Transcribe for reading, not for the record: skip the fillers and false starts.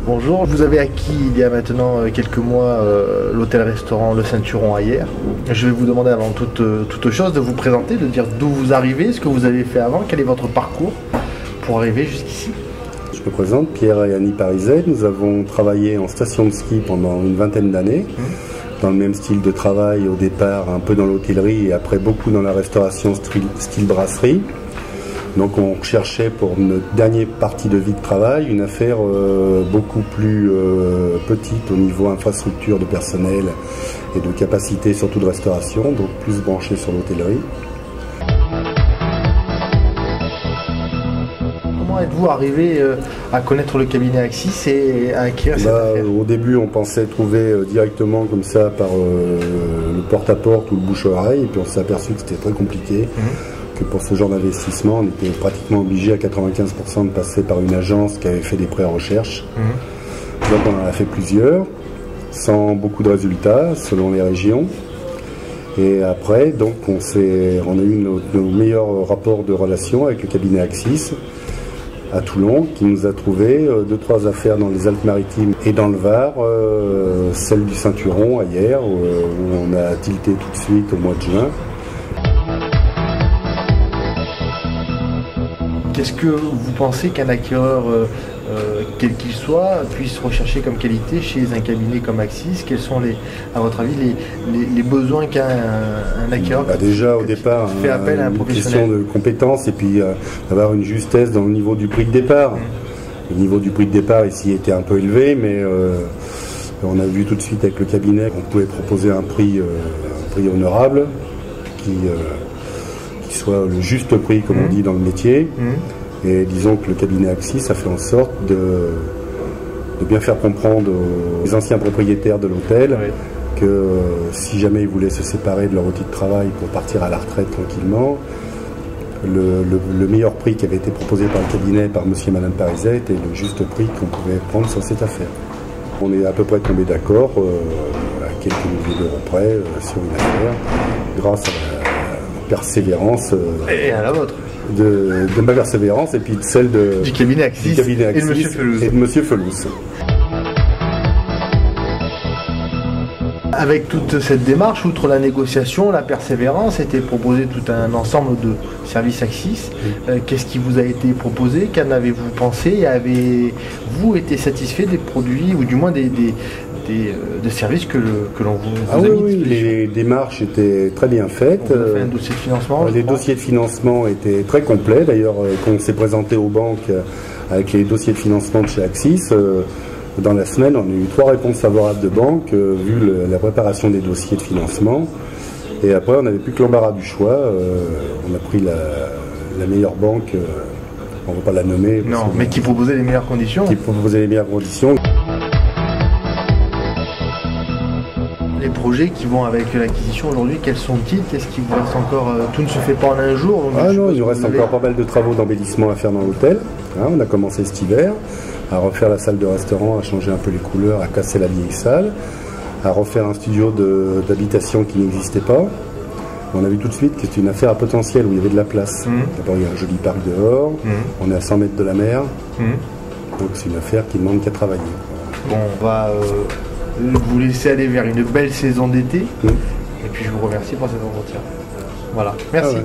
Bonjour, vous avez acquis il y a maintenant quelques mois l'hôtel-restaurant Le Ceinturon à Hyères. Je vais vous demander avant toute chose de vous présenter, de dire d'où vous arrivez, ce que vous avez fait avant, quel est votre parcours pour arriver jusqu'ici. Je me présente, Pierre et Annie Pariset. Nous avons travaillé en station de ski pendant une vingtaine d'années, dans le même style de travail au départ, un peu dans l'hôtellerie et après beaucoup dans la restauration style brasserie. Donc on cherchait pour notre dernière partie de vie de travail une affaire beaucoup plus petite au niveau infrastructure de personnel et de capacité surtout de restauration, donc plus branché sur l'hôtellerie. Comment êtes-vous arrivé à connaître le cabinet Axis et à acquérir cette affaire? Au début on pensait trouver directement comme ça par le porte-à-porte ou le bouche-oreille et puis on s'est aperçu que c'était très compliqué. Que pour ce genre d'investissement, on était pratiquement obligé à 95% de passer par une agence qui avait fait des pré-recherches. Donc on en a fait plusieurs, sans beaucoup de résultats, selon les régions. Et après, donc on a eu nos meilleurs rapports de relations avec le cabinet Axis à Toulon, qui nous a trouvé 2-3 affaires dans les Alpes-Maritimes et dans le Var, celle du Ceinturon à Hyères, où on a tilté tout de suite au mois de juin. Qu'est-ce que vous pensez qu'un acquéreur, quel qu'il soit, puisse rechercher comme qualité chez un cabinet comme Axis? Quels sont, à votre avis, les besoins qu'a un acquéreur déjà au départ, fait appel à un une professionnel? question de compétences et puis d'avoir une justesse dans le niveau du prix de départ. Le niveau du prix de départ ici était un peu élevé, mais on a vu tout de suite avec le cabinet qu'on pouvait proposer un prix honorable qui soit le juste prix, comme on dit dans le métier. Et disons que le cabinet Axis a fait en sorte de bien faire comprendre aux anciens propriétaires de l'hôtel que si jamais ils voulaient se séparer de leur outil de travail pour partir à la retraite tranquillement, le meilleur prix qui avait été proposé par le cabinet, par monsieur et madame Pariset, était le juste prix qu'on pouvait prendre sur cette affaire. On est à peu près tombé d'accord à quelques milliers d'euros près sur une affaire, grâce à la persévérance et à la vôtre de ma persévérance et puis de celle du cabinet Axis, et de monsieur Felouz. Avec toute cette démarche, outre la négociation, la persévérance, était proposé tout un ensemble de services Axis. Qu'est-ce qui vous a été proposé? Qu'en avez-vous pensé? Avez-vous été satisfait des produits ou du moins des services que l'on vous a mis? Oui, les démarches étaient très bien faites. On a fait un dossier de financement. Les dossiers de financement étaient très complets. D'ailleurs, quand on s'est présenté aux banques avec les dossiers de financement de chez Axis, dans la semaine, on a eu 3 réponses favorables de banque, vu la préparation des dossiers de financement. Et après, on n'avait plus que l'embarras du choix. On a pris la meilleure banque, on ne va pas la nommer. Non, mais qui proposait les meilleures conditions. Qui proposait les meilleures conditions. Les projets qui vont avec l'acquisition aujourd'hui, quels sont-ils? Qu'est-ce qui vous reste encore? Tout ne se fait pas en un jour. Ah non, il nous reste encore pas mal de travaux d'embellissement à faire dans l'hôtel. On a commencé cet hiver à refaire la salle de restaurant, à changer un peu les couleurs, à casser la vieille salle, à refaire un studio d'habitation qui n'existait pas. On a vu tout de suite que c'était une affaire à potentiel où il y avait de la place. D'abord, il y a un joli parc dehors, on est à 100 mètres de la mer, donc c'est une affaire qui ne demande qu'à travailler. Bon, on va vous laisser aller vers une belle saison d'été, et puis je vous remercie pour cet entretien. Voilà, merci.